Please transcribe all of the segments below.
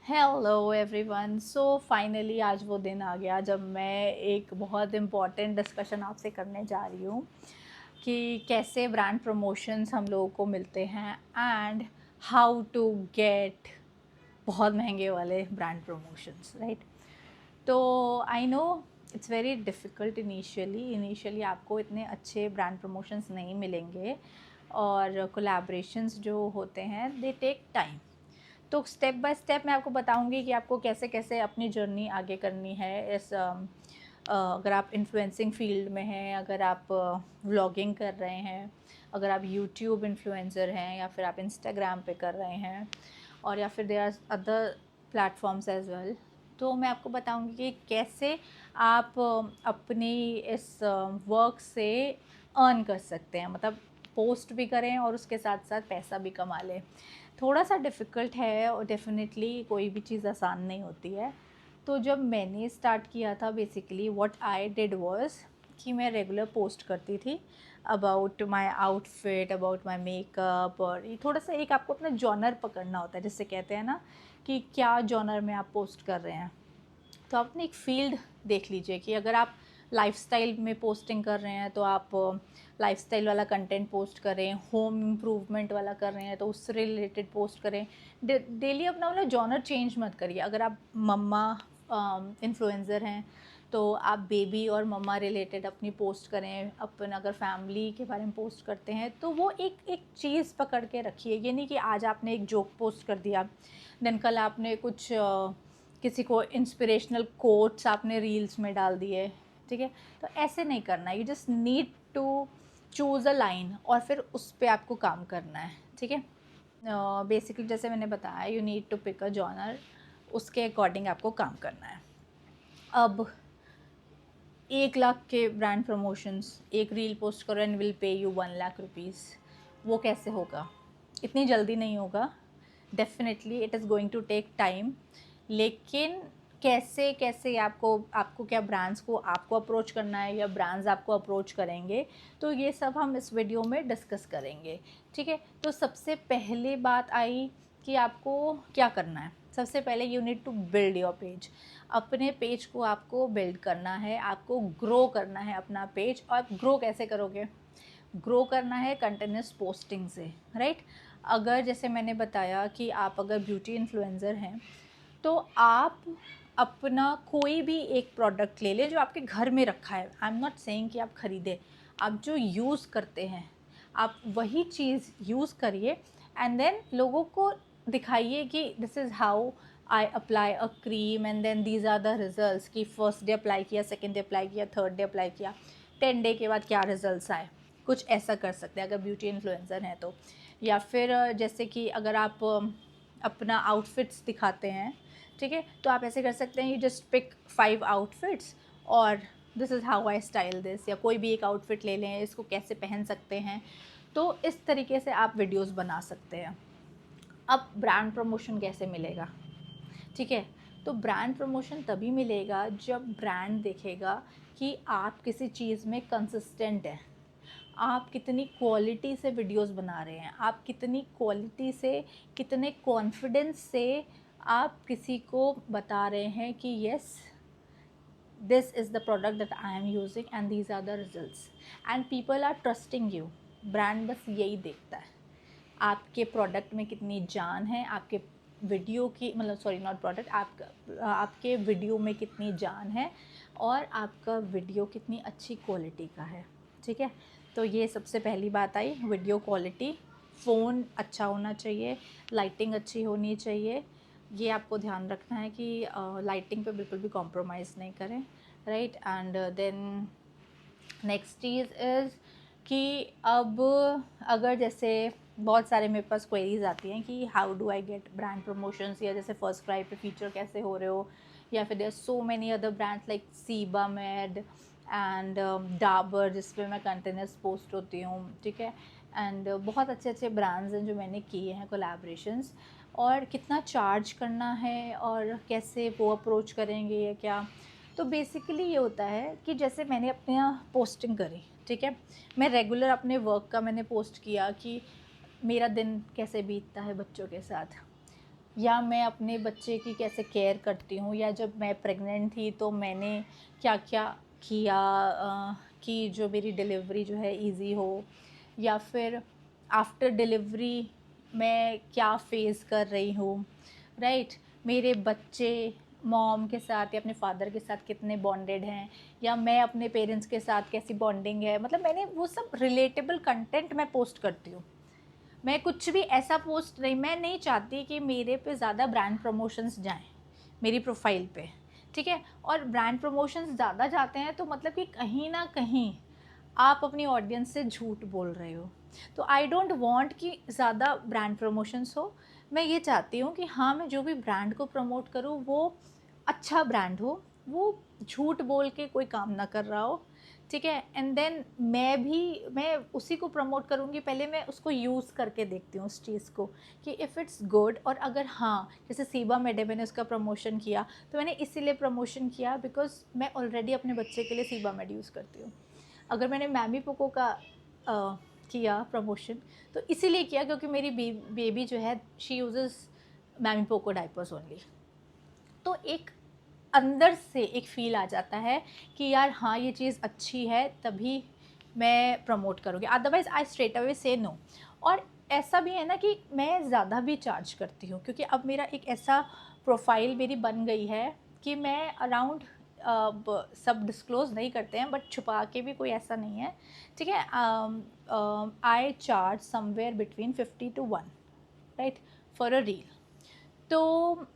Hello everyone. So finally आज वो दिन आ गया जब मैं एक बहुत इम्पॉर्टेंट डिस्कशन आपसे करने जा रही हूँ कि कैसे ब्रांड प्रमोशंस हम लोगों को मिलते हैं एंड हाउ टू गेट बहुत महंगे वाले ब्रांड प्रमोशंस, राइट। तो I know it's very difficult initially आपको इतने अच्छे ब्रांड प्रमोशंस नहीं मिलेंगे और कोलैबोरेशंस जो होते हैं दे टेक टाइम। तो स्टेप बाय स्टेप मैं आपको बताऊंगी कि आपको कैसे कैसे अपनी जर्नी आगे करनी है इस अगर आप इन्फ्लुएंसिंग फील्ड में हैं, अगर आप व्लॉगिंग कर रहे हैं, अगर आप यूट्यूब इन्फ्लुएंसर हैं, या फिर आप इंस्टाग्राम पे कर रहे हैं, और या फिर there are other platforms as well. तो मैं आपको बताऊंगी कि कैसे आप अपनी इस वर्क से अर्न कर सकते हैं, मतलब पोस्ट भी करें और उसके साथ साथ पैसा भी कमा लें। थोड़ा सा डिफ़िकल्ट है और डेफिनेटली कोई भी चीज़ आसान नहीं होती है। तो जब मैंने स्टार्ट किया था, basically what I did was कि मैं रेगुलर पोस्ट करती थी about my outfit, about my makeup, और ये थोड़ा सा एक आपको अपना जॉनर पकड़ना होता है, जिससे कहते हैं ना कि क्या जॉनर में आप पोस्ट कर रहे हैं। तो आप अपनी एक फ़ील्ड देख लीजिए कि अगर आप लाइफ़स्टाइल में पोस्टिंग कर रहे हैं तो आप लाइफ़स्टाइल वाला कंटेंट पोस्ट करें, होम इम्प्रूवमेंट वाला कर रहे हैं तो उससे रिलेटेड पोस्ट करें। डेली अपना मतलब जॉनर चेंज मत करिए। अगर आप मम्मा इन्फ्लुएंसर हैं तो आप बेबी और मम्मा रिलेटेड अपनी पोस्ट करें। अपन अगर फैमिली के बारे में पोस्ट करते हैं तो वो एक एक चीज़ पकड़ के रखिए। ये नहीं कि आज आपने एक जोक पोस्ट कर दिया, देन कल आपने कुछ किसी को इंस्पिरेशनल कोट्स आपने रील्स में डाल दिए, ठीक है। तो ऐसे नहीं करना, you just need to choose a line और फिर उस पर आपको काम करना है, ठीक है। बेसिकली जैसे मैंने बताया, you need to pick a genre, उसके अकॉर्डिंग आपको काम करना है। अब 1 लाख के ब्रांड प्रमोशंस, एक रील पोस्ट करो and will pay you 1 lakh rupees, वो कैसे होगा? इतनी जल्दी नहीं होगा। Definitely it is going to take time. लेकिन कैसे कैसे आपको आपको क्या ब्रांड्स को आपको अप्रोच करना है या ब्रांड्स आपको अप्रोच करेंगे, तो ये सब हम इस वीडियो में डिस्कस करेंगे, ठीक है। तो सबसे पहले बात आई कि आपको क्या करना है। सबसे पहले you need to build your page. अपने पेज को आपको बिल्ड करना है, आपको ग्रो करना है अपना पेज। और ग्रो कैसे करोगे? ग्रो करना है कंटिन्यूस पोस्टिंग से, राइट। अगर जैसे मैंने बताया कि आप अगर ब्यूटी इन्फ्लुएंसर हैं तो आप अपना कोई भी एक प्रोडक्ट ले लें जो आपके घर में रखा है। आई एम नॉट सेइंग कि आप ख़रीदें, आप जो यूज़ करते हैं आप वही चीज़ यूज़ करिए एंड देन लोगों को दिखाइए कि this is how I apply a cream and then these are the results. कि फर्स्ट डे अप्लाई किया, सेकेंड डे अप्लाई किया, थर्ड डे अप्लाई किया, 10 डे के बाद क्या रिजल्ट्स आए। कुछ ऐसा कर सकते हैं अगर ब्यूटी इन्फ्लुएंसर हैं तो। या फिर जैसे कि अगर आप अपना आउटफिट्स दिखाते हैं, ठीक है, तो आप ऐसे कर सकते हैं, यू जस्ट पिक 5 आउटफिट्स और this is how I style this. या कोई भी एक आउटफिट ले लें, इसको कैसे पहन सकते हैं। तो इस तरीके से आप वीडियोस बना सकते हैं। अब ब्रांड प्रमोशन कैसे मिलेगा? ठीक है, तो ब्रांड प्रमोशन तभी मिलेगा जब ब्रांड देखेगा कि आप किसी चीज़ में कंसिस्टेंट हैं, आप कितनी क्वालिटी से वीडियोस बना रहे हैं, आप कितनी क्वालिटी से, कितने कॉन्फिडेंस से आप किसी को बता रहे हैं कि yes, this is the product that I am using and these are the results and people are trusting you. Brand बस यही देखता है, आपके प्रोडक्ट में कितनी जान है, आपके वीडियो की, मतलब सॉरी नॉट प्रोडक्ट, आपके वीडियो में कितनी जान है और आपका वीडियो कितनी अच्छी क्वालिटी का है, ठीक है। तो ये सबसे पहली बात आई, वीडियो क्वालिटी। फ़ोन अच्छा होना चाहिए, लाइटिंग अच्छी होनी चाहिए। ये आपको ध्यान रखना है कि लाइटिंग पे बिल्कुल भी कॉम्प्रोमाइज़ नहीं करें, राइट। एंड देन नेक्स्ट चीज़ इज़ कि अब अगर जैसे बहुत सारे मेरे पास क्वेरीज आती हैं कि how do I get brand promotions, या जैसे फर्स्ट क्राई पे फीचर कैसे हो रहे हो, या फिर there so many other brands like Sebamed and Dabur, जिस पे मैं कंटिन्यूस पोस्ट होती हूँ, ठीक है। एंड बहुत अच्छे अच्छे ब्रांड्स हैं जो मैंने किए हैं कोलैबोरेशंस। और कितना चार्ज करना है और कैसे वो अप्रोच करेंगे या क्या। तो बेसिकली ये होता है कि जैसे मैंने अपने यहाँ पोस्टिंग करी, ठीक है, मैं रेगुलर अपने वर्क का मैंने पोस्ट किया कि मेरा दिन कैसे बीतता है बच्चों के साथ, या मैं अपने बच्चे की कैसे केयर करती हूँ, या जब मैं प्रेग्नेंट थी तो मैंने क्या क्या किया कि जो मेरी डिलीवरी जो है इजी हो, या फिर आफ्टर डिलीवरी मैं क्या फेस कर रही हूँ, राइट। मेरे बच्चे मॉम के साथ या अपने फादर के साथ कितने बॉन्डेड हैं, या मैं अपने पेरेंट्स के साथ कैसी बॉन्डिंग है, मतलब मैंने वो सब रिलेटेबल कंटेंट मैं पोस्ट करती हूँ। मैं कुछ भी ऐसा पोस्ट नहीं, मैं नहीं चाहती कि मेरे पे ज़्यादा ब्रांड प्रमोशंस जाएं मेरी प्रोफाइल पे, ठीक है। और ब्रांड प्रमोशंस ज़्यादा जाते हैं तो मतलब कि कहीं ना कहीं आप अपनी ऑडियंस से झूठ बोल रहे हो। तो आई डोंट वांट कि ज़्यादा ब्रांड प्रमोशंस हो। मैं ये चाहती हूँ कि हाँ, मैं जो भी ब्रांड को प्रमोट करूँ वो अच्छा ब्रांड हो, वो झूठ बोल के कोई काम ना कर रहा हो, ठीक है। एंड देन मैं उसी को प्रमोट करूँगी, पहले मैं उसको यूज़ करके देखती हूँ उस चीज़ को कि इफ़ इट्स गुड। और अगर हाँ, जैसे सीबा मेडे मैंने उसका प्रमोशन किया तो मैंने इसीलिए प्रमोशन किया बिकॉज मैं ऑलरेडी अपने बच्चे के लिए सीबा मेड यूज़ करती हूँ। अगर मैंने मैमी पोको का किया प्रमोशन तो इसीलिए किया क्योंकि मेरी बेबी जो है she uses Mamy Poko diapers only. तो एक अंदर से एक फ़ील आ जाता है कि यार हाँ, ये चीज़ अच्छी है तभी मैं प्रमोट करूँगी, अदरवाइज़ आई स्ट्रेट अवे से नो। और ऐसा भी है ना कि मैं ज़्यादा भी चार्ज करती हूँ क्योंकि अब मेरा एक ऐसा प्रोफाइल मेरी बन गई है कि मैं अराउंड सब डिस्क्लोज़ नहीं करते हैं बट छुपा के भी कोई ऐसा नहीं है, ठीक है। आई charge somewhere between 50 to 1, right, for a reel. तो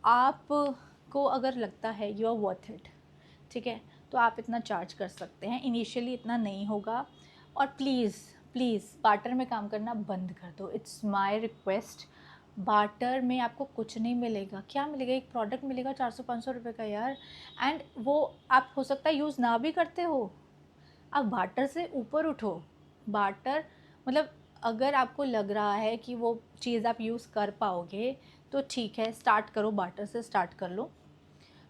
आपको अगर लगता है यू आर वर्थ इट, ठीक है, तो आप इतना चार्ज कर सकते हैं। इनिशियली इतना नहीं होगा। और प्लीज़ प्लीज़ बार्टर में काम करना बंद कर दो, इट्स माय रिक्वेस्ट। बार्टर में आपको कुछ नहीं मिलेगा। क्या मिलेगा? एक प्रोडक्ट मिलेगा 400-500 रुपये का यार, एंड वो आप हो सकता है यूज़ ना भी करते हो। आप बार्टर से ऊपर उठो। बार्टर मतलब अगर आपको लग रहा है कि वो चीज़ आप यूज़ कर पाओगे तो ठीक है, स्टार्ट करो, बार्टर से स्टार्ट कर लो,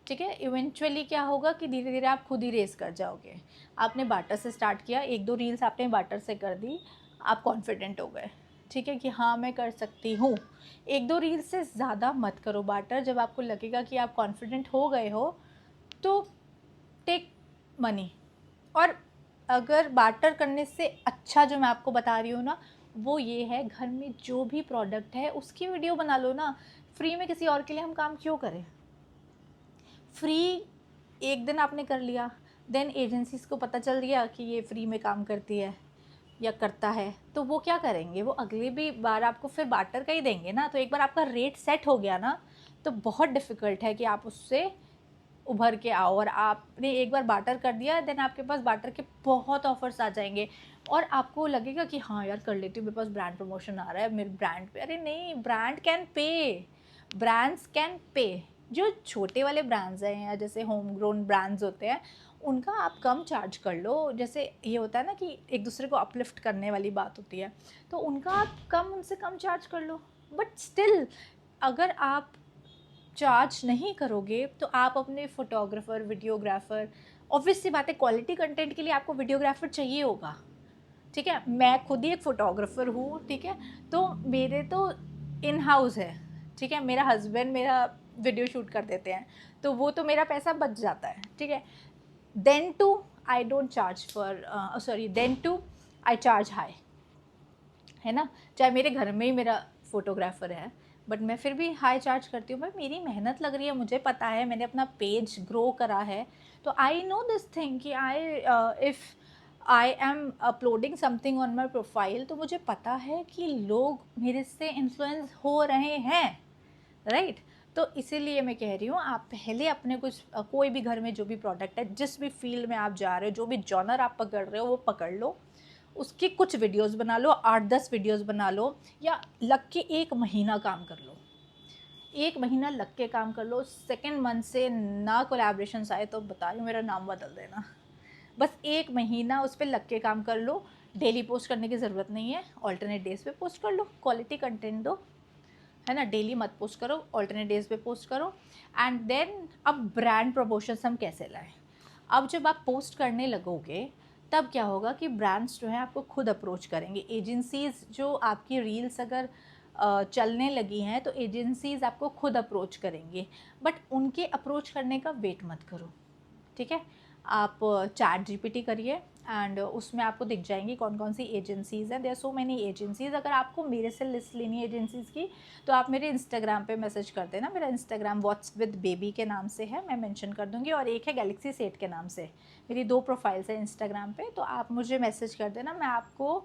ठीक है। इवेंचुअली क्या होगा कि धीरे धीरे आप खुद ही रेस कर जाओगे। आपने बार्टर से स्टार्ट किया, 1-2 रील्स आपने बार्टर से कर दी, आप कॉन्फिडेंट हो गए, ठीक है, कि हाँ मैं कर सकती हूँ। 1-2 रील्स से ज़्यादा मत करो बार्टर। जब आपको लगेगा कि आप कॉन्फिडेंट हो गए हो तो टेक मनी। और अगर बार्टर करने से अच्छा जो मैं आपको बता रही हूँ ना, वो ये है, घर में जो भी प्रोडक्ट है उसकी वीडियो बना लो ना। फ्री में किसी और के लिए हम काम क्यों करें? फ्री एक दिन आपने कर लिया, देन एजेंसीज़ को पता चल गया कि ये फ्री में काम करती है या करता है, तो वो क्या करेंगे? वो अगली भी बार आपको फिर बार्टर का ही देंगे ना। तो एक बार आपका रेट सेट हो गया ना, तो बहुत डिफ़िकल्ट है कि आप उससे उभर के आओ। और आपने एक बार बार्टर कर दिया, देन आपके पास बार्टर के बहुत ऑफर्स आ जाएंगे और आपको लगेगा कि हाँ यार कर लेती हूँ, मेरे पास ब्रांड प्रमोशन आ रहा है मेरे ब्रांड पे। अरे नहीं, brand can pay, brands can pay. जो छोटे वाले ब्रांड्स हैं या जैसे होम ग्रोन ब्रांड्स होते हैं, उनका आप कम चार्ज कर लो। जैसे ये होता है ना कि एक दूसरे को अपलिफ्ट करने वाली बात होती है, तो उनका आप उनसे कम चार्ज कर लो। बट स्टिल अगर आप चार्ज नहीं करोगे तो आप अपने फोटोग्राफर, वीडियोग्राफर, ऑब्वियस सी बात है क्वालिटी कंटेंट के लिए आपको वीडियोग्राफर चाहिए होगा, ठीक है। मैं खुद ही एक फ़ोटोग्राफ़र हूँ, ठीक है। तो मेरे तो इन हाउस है, ठीक है। मेरा हस्बैंड मेरा वीडियो शूट कर देते हैं, तो वो तो मेरा पैसा बच जाता है, ठीक है। Then too I don't charge for then too I charge high, है ना। चाहे मेरे घर में ही मेरा फोटोग्राफर है बट मैं फिर भी हाई चार्ज करती हूँ। भाई मेरी मेहनत लग रही है, मुझे पता है, मैंने अपना पेज ग्रो करा है, तो आई नो दिस थिंग कि if I am uploading something on my profile, तो मुझे पता है कि लोग मेरे से इन्फ्लुएंस हो रहे हैं, राइट। तो इसीलिए मैं कह रही हूँ, आप पहले अपने कुछ कोई भी घर में जो भी प्रोडक्ट है, जिस भी फील्ड में आप जा रहे हो, जो भी जॉनर आप पकड़ रहे हो वो पकड़ लो, उसकी कुछ वीडियोस बना लो, 8-10 वीडियोस बना लो, या लग के 1 महीना काम कर लो। 1 महीना लग के काम कर लो, सेकेंड मंथ से ना कोलैबोरेशंस आए तो बता रही हूँ मेरा नाम बदल देना। बस 1 महीना उस पर लग के काम कर लो। डेली पोस्ट करने की ज़रूरत नहीं है, ऑल्टरनेट डेज पे पोस्ट कर लो, क्वालिटी कंटेंट दो, है ना। डेली मत पोस्ट करो, ऑल्टरनेट डेज पे पोस्ट करो। एंड देन अब ब्रांड प्रमोशंस हम कैसे लाएं? अब जब आप पोस्ट करने लगोगे तब क्या होगा कि ब्रांड्स जो हैं आपको खुद अप्रोच करेंगे। एजेंसीज़ जो आपकी रील्स अगर चलने लगी हैं तो एजेंसीज़ आपको खुद अप्रोच करेंगे, बट उनके अप्रोच करने का वेट मत करो, ठीक है। आप चैट जीपीटी करिए एंड उसमें आपको दिख जाएंगी कौन कौन सी एजेंसीज़ हैं। There so many agencies. अगर आपको मेरे से लिस्ट लेनी है एजेंसीज़ की तो आप मेरे इंस्टाग्राम पे मैसेज कर देना। मेरा इंस्टाग्राम व्हाट्स विद बेबी के नाम से है, मैं मेंशन कर दूंगी, और एक है गैलेक्सी सेट के नाम से। मेरी 2 प्रोफाइल्स हैं इंस्टाग्राम पे, तो आप मुझे मैसेज कर देना, मैं आपको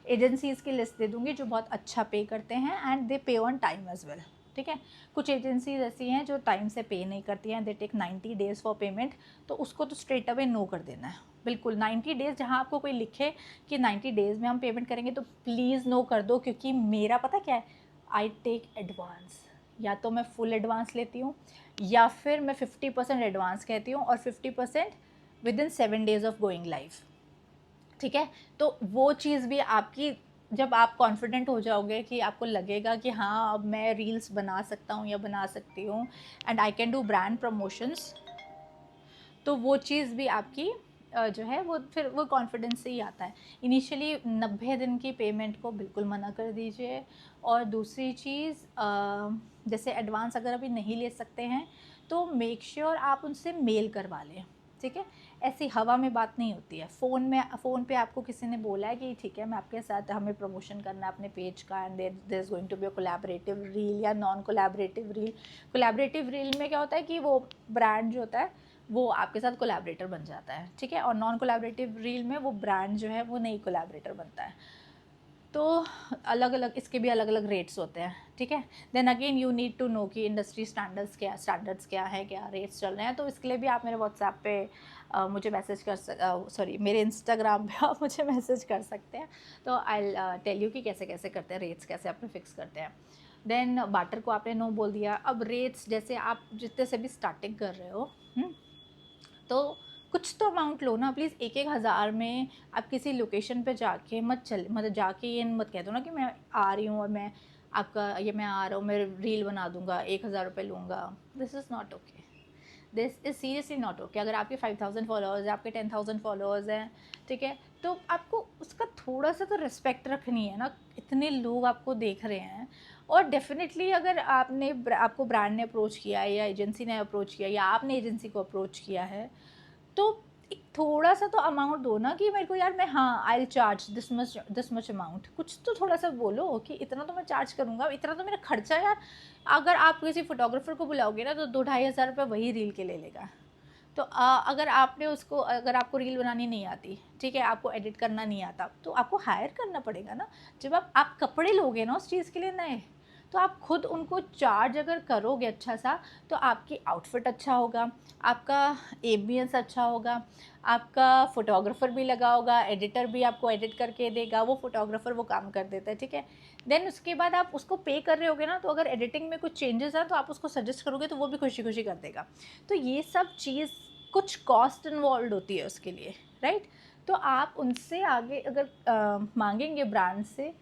एजेंसीज़ की लिस्ट दे दूँगी जो बहुत अच्छा पे करते हैं एंड दे पे ऑन टाइम एज़ वेल, ठीक है। कुछ एजेंसीज ऐसी हैं जो टाइम से पे नहीं करती हैं, they take 90 days for payment, तो उसको तो स्ट्रेट अवे नो कर देना है, बिल्कुल 90 डेज़। जहाँ आपको कोई लिखे कि 90 डेज़ में हम पेमेंट करेंगे तो प्लीज़ नो कर दो, क्योंकि मेरा पता क्या है, आई टेक एडवांस। या तो मैं फुल एडवांस लेती हूँ या फिर मैं 50% एडवांस कहती हूँ और 50% with in 7 days of going live, ठीक है। तो वो चीज़ भी आपकी, जब आप कॉन्फिडेंट हो जाओगे कि आपको लगेगा कि हाँ अब मैं रील्स बना सकता हूँ या बना सकती हूँ and I can do brand promotions, तो वो चीज़ भी आपकी जो है वो फिर वो कॉन्फिडेंस से ही आता है। इनिशियली 90 दिन की पेमेंट को बिल्कुल मना कर दीजिए। और दूसरी चीज़, जैसे एडवांस अगर अभी नहीं ले सकते हैं तो मेक श्योर आप उनसे मेल करवा लें, ठीक है। ऐसी हवा में बात नहीं होती है। फ़ोन पे आपको किसी ने बोला है कि ठीक है मैं आपके साथ, हमें प्रमोशन करना है अपने पेज का and there is going to be a collaborative reel या non collaborative reel. Collaborative reel में क्या होता है कि वो ब्रांड जो होता है वो आपके साथ कोलैबोरेटर बन जाता है, ठीक है। और नॉन कोलैबोरेटिव रील में वो ब्रांड जो है वो नहीं कोलैबोरेटर बनता है। तो अलग अलग, इसके भी अलग अलग रेट्स होते हैं, ठीक है। Then again you need to know कि इंडस्ट्री स्टैंडर्ड्स क्या है, क्या रेट्स चल रहे हैं। तो इसके लिए भी आप मेरे व्हाट्सएप पे मुझे मैसेज कर मेरे इंस्टाग्राम पे आप मुझे मैसेज कर सकते हैं। तो आई टेल यू कि कैसे कैसे करते हैं, रेट्स कैसे आपने फिक्स करते हैं। देन बाटर को आपने नो बोल दिया। अब रेट्स, जैसे आप जितने से भी स्टार्टिंग कर रहे हो, तो कुछ तो अमाउंट लो ना प्लीज़। 1-1 हज़ार में आप किसी लोकेशन पे जाके मतलब जाके ये मत कह दो ना कि मैं आ रही हूँ और मैं मैं आ रहा हूँ, मैं रील बना दूंगा, 1,000 रुपये लूँगा। This is not okay, this is seriously not okay. अगर आपके 5,000 फॉलोअर्स हैं, आपके 10,000 फॉलोअर्स हैं, ठीक है, तो आपको उसका थोड़ा सा तो रिस्पेक्ट रखनी है ना। इतने लोग आपको देख रहे हैं। और डेफिनेटली अगर आपको ब्रांड ने अप्रोच किया है या एजेंसी ने अप्रोच किया या आपने एजेंसी को अप्रोच किया है, तो एक थोड़ा सा तो अमाउंट दो ना कि मेरे को यार मैं, हाँ I will charge this much amount. कुछ तो थोड़ा सा बोलो कि इतना तो मैं चार्ज करूँगा, इतना तो मेरा खर्चा यार। अगर आप किसी फोटोग्राफर को बुलाओगे ना तो 2-2.5 हज़ार रुपये वही रील के ले लेगा। तो अगर आपको रील बनानी नहीं आती, ठीक है, आपको एडिट करना नहीं आता, तो आपको हायर करना पड़ेगा ना। जब आप कपड़े लोगे ना उस चीज़ के लिए नए, तो आप खुद उनको चार्ज अगर करोगे अच्छा सा, तो आपकी आउटफिट अच्छा होगा, आपका एम्बियंस अच्छा होगा, आपका फोटोग्राफर भी लगा होगा, एडिटर भी आपको एडिट करके देगा, वो फोटोग्राफर वो काम कर देता है, ठीक है। देन उसके बाद आप उसको पे कर रहे होगे ना, तो अगर एडिटिंग में कुछ चेंजेस हैं तो आप उसको सजेस्ट करोगे तो वो भी खुशी खुशी कर देगा। तो ये सब चीज़, कुछ कॉस्ट इन्वॉल्व होती है उसके लिए, राइट। तो आप उनसे आगे अगर मांगेंगे ब्रांड से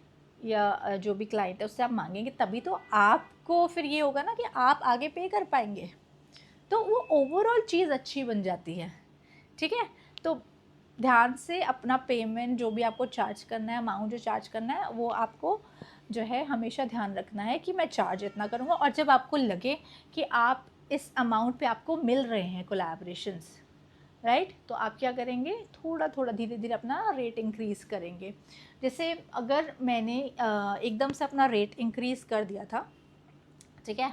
या जो भी क्लाइंट है उससे आप मांगेंगे, तभी तो आपको फिर ये होगा ना कि आप आगे पे कर पाएंगे। तो वो ओवरऑल चीज़ अच्छी बन जाती है, ठीक है। तो ध्यान से अपना पेमेंट, जो भी आपको चार्ज करना है, अमाउंट जो चार्ज करना है, वो आपको जो है हमेशा ध्यान रखना है कि मैं चार्ज इतना करूँगा। और जब आपको लगे कि आप इस अमाउंट पे आपको मिल रहे हैं कोलैबोरेशंस, राइट, तो आप क्या करेंगे, थोड़ा थोड़ा धीरे धीरे अपना रेट इंक्रीज़ करेंगे। जैसे अगर मैंने एकदम से अपना रेट इंक्रीज़ कर दिया था, ठीक है,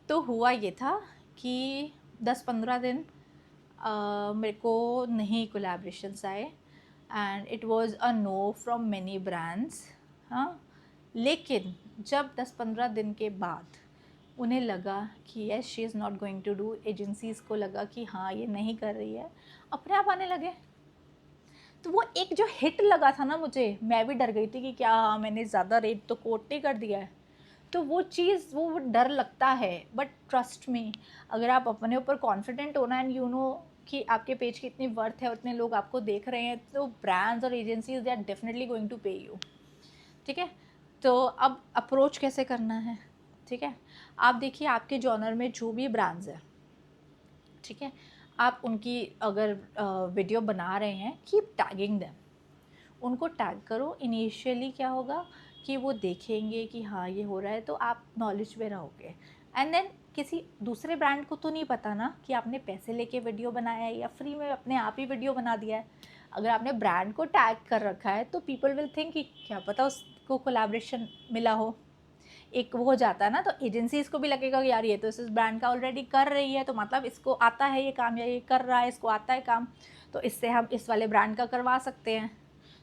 तो हुआ ये था कि 10-15 दिन मेरे को नहीं कोलैबोरेशंस आए and it was a know from many brands. हाँ, लेकिन जब 10-15 दिन के बाद उन्हें लगा कि yes she is not going to do, agencies को लगा कि हाँ ये नहीं कर रही है, अपने आप आने लगे। तो वो एक जो हिट लगा था ना मुझे, मैं भी डर गई थी कि क्या हाँ मैंने ज़्यादा रेट तो कोट नहीं कर दिया है। तो वो चीज़, वो डर लगता है, बट ट्रस्ट मी, अगर आप अपने ऊपर कॉन्फिडेंट हो ना एंड यू नो कि आपके पेज की इतनी वर्थ है, उतने लोग आपको देख रहे हैं, तो ब्रांड्स और agencies they are definitely going to pay you, ठीक है। तो अब अप्रोच कैसे करना है, ठीक है। आप देखिए आपके जॉनर में जो भी ब्रांड्स हैं, ठीक है, आप उनकी अगर वीडियो बना रहे हैं, कीप टैगिंग देम, उनको टैग करो। इनिशियली क्या होगा कि वो देखेंगे कि हाँ ये हो रहा है, तो आप नॉलेज में रहोगे। एंड देन किसी दूसरे ब्रांड को तो नहीं पता ना कि आपने पैसे लेके वीडियो बनाया है या फ्री में अपने आप ही वीडियो बना दिया है। अगर आपने ब्रांड को टैग कर रखा है तो पीपल विल थिंक कि क्या पता उसको कोलैबोरेशन मिला हो, एक वो हो जाता है ना। तो एजेंसीज को भी लगेगा कि यार ये तो इस ब्रांड का ऑलरेडी कर रही है, तो मतलब इसको आता है ये काम, या ये कर रहा है, इसको आता है काम, तो इससे हम इस वाले ब्रांड का करवा सकते हैं।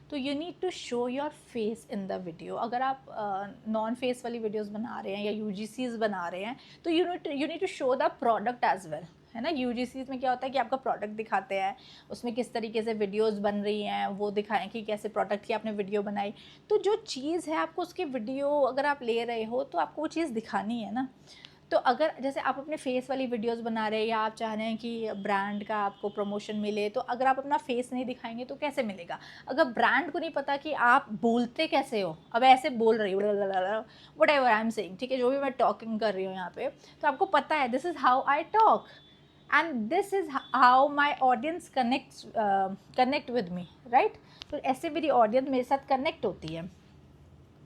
तो you need to show your face in the video. अगर आप नॉन फेस वाली वीडियोस बना रहे हैं या यूजीसीज बना रहे हैं, तो you need to show the product as well, है ना। यूजीसीज में क्या होता है कि आपका प्रोडक्ट दिखाते हैं, उसमें किस तरीके से वीडियोस बन रही हैं वो दिखाएं कि कैसे प्रोडक्ट की आपने वीडियो बनाई। तो जो चीज़ है आपको उसकी वीडियो अगर आप ले रहे हो तो आपको वो चीज़ दिखानी है ना। तो अगर जैसे आप अपने फेस वाली वीडियोस बना रहे हैं या आप चाह रहे हैं कि ब्रांड का आपको प्रमोशन मिले, तो अगर आप अपना फेस नहीं दिखाएंगे तो कैसे मिलेगा। अगर ब्रांड को नहीं पता कि आप बोलते कैसे हो, अब ऐसे बोल रही हूँ what ever I am saying, ठीक है, जो भी मैं टॉकिंग कर रही हूँ यहाँ पे, तो आपको पता है this is how I talk and this is how my audience connect with me, right. तो ऐसे मेरी ऑडियंस मेरे साथ कनेक्ट होती है।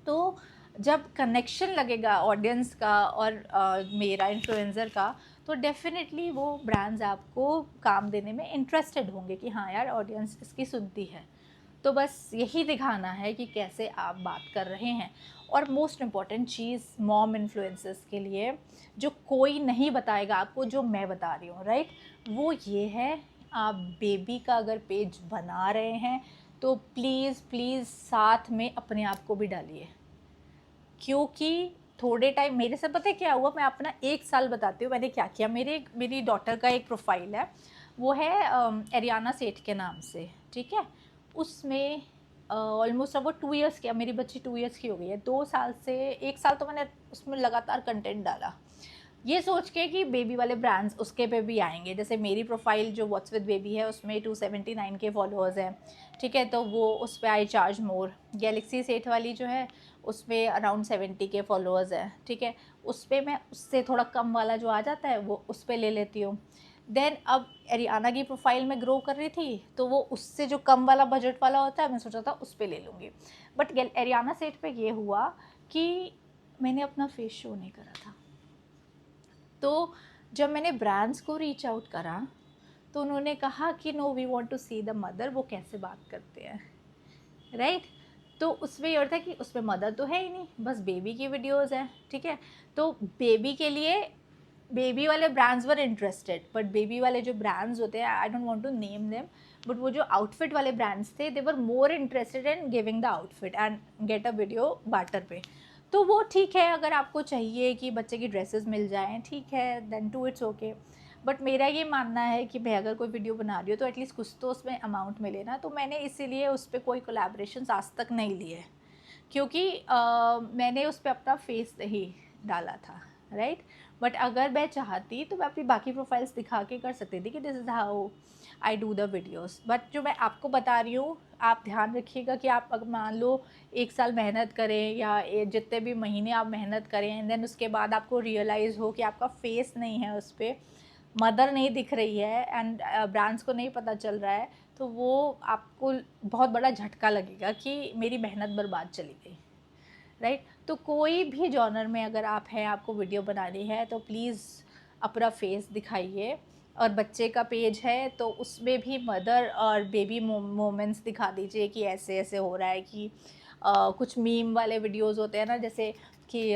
तो जब कनेक्शन लगेगा ऑडियंस का और मेरा इन्फ्लुएंसर का, तो डेफिनेटली वो ब्रांड्स आपको काम देने में इंटरेस्टेड होंगे कि हाँ यार ऑडियंस इसकी सुनती है। तो बस यही दिखाना है कि कैसे आप बात कर रहे हैं। और मोस्ट इम्पॉर्टेंट चीज़ मॉम इन्फ्लुएंसर्स के लिए जो कोई नहीं बताएगा आपको, जो मैं बता रही हूँ, राइट, वो ये है, आप बेबी का अगर पेज बना रहे हैं तो प्लीज़ प्लीज़ साथ में अपने आप को भी डालिए। क्योंकि थोड़े टाइम मेरे से पता है क्या हुआ, मैं अपना 1 साल बताती हूँ मैंने क्या किया। मेरी डॉटर का एक प्रोफाइल है, वो है एरियाना सेठ के नाम से, ठीक है। उसमें ऑलमोस्ट अब वो 2 ईयर्स की, मेरी बच्ची 2 ईयर्स की हो गई है, 2 साल से 1 साल तो मैंने उसमें लगातार कंटेंट डाला, ये सोच के कि बेबी वाले ब्रांड्स उसके पे भी आएंगे। जैसे मेरी प्रोफाइल जो व्हाट्स विद बेबी है उसमें 279 के फॉलोअर्स हैं, ठीक है, तो वो उस पर आई चार्ज मोर। गैलेक्सी सेट वाली जो है उस पर अराउंड 70 के फॉलोअर्स हैं, ठीक है, उस पर मैं उससे थोड़ा कम वाला जो आ जाता है वो उस पर ले लेती हूँ। देन अब एरियाना की प्रोफाइल में ग्रो कर रही थी, तो वो उससे जो कम वाला बजट वाला होता है मैं सोचा था उस पर ले लूँगी। बट एरियाना सेट पे ये हुआ कि मैंने अपना फेस शो नहीं करा था। तो जब मैंने ब्रांड्स को रीच आउट करा तो उन्होंने कहा कि no we want to see the mother, वो कैसे बात करते हैं, राइट। तो उसमें ये था कि उसमें मदर तो है ही नहीं, बस बेबी की वीडियोस हैं, ठीक है। तो बेबी के लिए बेबी वाले brands were interested, but baby वाले जो ब्रांड्स होते हैं, I don't want to name them, but वो जो आउटफिट वाले ब्रांड्स थे they were more interested in giving the outfit and get a video barter पे। तो वो ठीक है, अगर आपको चाहिए कि बच्चे की ड्रेसेस मिल जाएं, ठीक है, then too it's okay. But मेरा ये मानना है कि भाई अगर कोई वीडियो बना रही हो तो एटलीस्ट कुछ तो उसमें अमाउंट मिले ना। तो मैंने इसीलिए उस पर कोई कोलैबोरेशंस आज तक नहीं लिए, क्योंकि मैंने उस पर अपना फेस नहीं डाला था, राइट। बट अगर मैं चाहती तो मैं अपनी बाकी प्रोफाइल्स दिखा के कर सकती थी कि this is how I do the videos. But जो मैं आपको बता रही हूँ, आप ध्यान रखिएगा कि आप अगर मान लो 1 साल मेहनत करें या जितने भी महीने आप मेहनत करें एंड देन उसके बाद आपको रियलाइज़ हो कि आपका फेस नहीं है उस पर, मदर नहीं दिख रही है एंड ब्रांड्स को नहीं पता चल रहा है, तो वो आपको बहुत बड़ा झटका लगेगा कि मेरी मेहनत बर्बाद चली गई, राइट। तो कोई भी जॉनर में अगर आप हैं, आपको वीडियो बनानी है, तो प्लीज़ अपना फेस दिखाइए। और बच्चे का पेज है तो उसमें भी मदर और बेबी मोमेंट्स दिखा दीजिए कि ऐसे ऐसे हो रहा है कि कुछ मीम वाले वीडियोस होते हैं ना, जैसे कि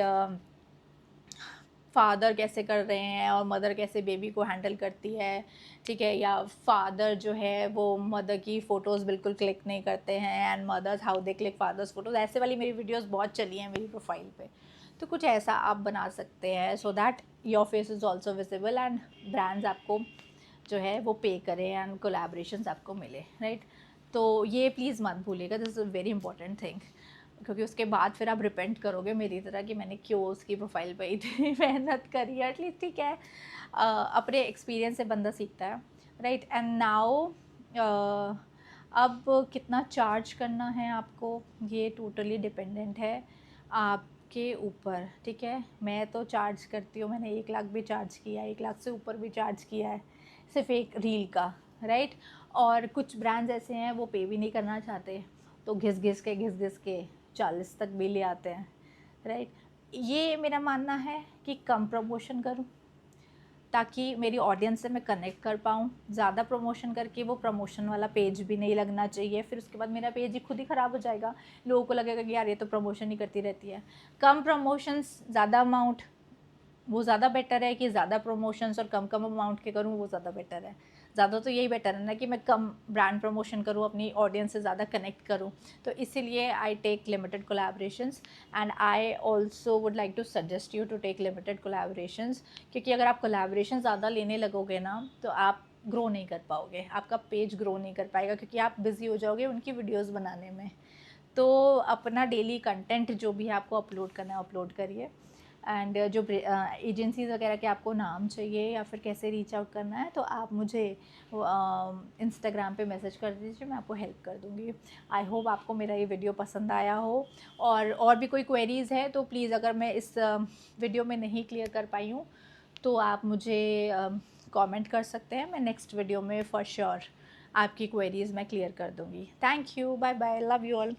फादर कैसे कर रहे हैं और मदर कैसे बेबी को हैंडल करती है, ठीक है, या फादर जो है वो मदर की फ़ोटोज़ बिल्कुल क्लिक नहीं करते हैं and mothers how they click fathers photos, ऐसे वाली मेरी वीडियोस बहुत चली हैं मेरी प्रोफाइल पे। तो कुछ ऐसा आप बना सकते हैं so that your face is also visible and brands आपको जो है वो पे करें एंड कोलैबोरेशंस आपको मिले, राइट। तो ये प्लीज़ मत भूलिएगा, this is a very important thing, क्योंकि उसके बाद फिर आप रिपेंट करोगे मेरी तरह कि मैंने क्यों उसकी प्रोफाइल पे इतनी मेहनत करी है। एटलीस्ट ठीक है, अपने एक्सपीरियंस से बंदा सीखता है, राइट। एंड नाउ अब कितना चार्ज करना है आपको, ये टोटली डिपेंडेंट है आपके ऊपर, ठीक है। मैं तो चार्ज करती हूँ, मैंने 1 लाख भी चार्ज किया है, 1 लाख से ऊपर भी चार्ज किया है सिर्फ एक रील का, राइट। और कुछ ब्रांड्स ऐसे हैं वो पे भी नहीं करना चाहते, तो घिस घिस के 40 तक भी ले आते हैं, राइट। ये मेरा मानना है कि कम प्रमोशन करूं ताकि मेरी ऑडियंस से मैं कनेक्ट कर पाऊँ। ज़्यादा प्रमोशन करके वो प्रमोशन वाला पेज भी नहीं लगना चाहिए, फिर उसके बाद मेरा पेज ही खुद ही ख़राब हो जाएगा। लोगों को लगेगा कि यार ये तो प्रमोशन ही करती रहती है। कम प्रमोशंस ज़्यादा अमाउंट, वो ज़्यादा बेटर है कि ज़्यादा प्रमोशंस और कम कम अमाउंट के करूँ, वो ज़्यादा बेटर है। ज़्यादा तो यही बेटर है ना कि मैं कम ब्रांड प्रमोशन करूँ, अपनी ऑडियंस से ज़्यादा कनेक्ट करूँ। तो इसीलिए I take limited collaborations and I also would like to suggest you to take limited collaborations, क्योंकि अगर आप कोलैबोरेशन ज़्यादा लेने लगोगे ना तो आप ग्रो नहीं कर पाओगे, आपका पेज ग्रो नहीं कर पाएगा, क्योंकि आप बिज़ी हो जाओगे उनकी वीडियोज़ बनाने में। तो अपना डेली कंटेंट जो भी है आपको अपलोड करना है अपलोड करिए। एंड जो एजेंसीज़ वगैरह के आपको नाम चाहिए या फिर कैसे रीच आउट करना है तो आप मुझे इंस्टाग्राम पे मैसेज कर दीजिए, मैं आपको हेल्प कर दूँगी। आई होप आपको मेरा ये वीडियो पसंद आया हो, और भी कोई क्वेरीज़ है तो प्लीज़, अगर मैं इस वीडियो में नहीं क्लियर कर पाई हूँ तो आप मुझे कमेंट कर सकते हैं। मैं नेक्स्ट वीडियो में फॉर श्योर आपकी क्वेरीज़ मैं क्लियर कर दूँगी। Thank you, bye bye, love you all.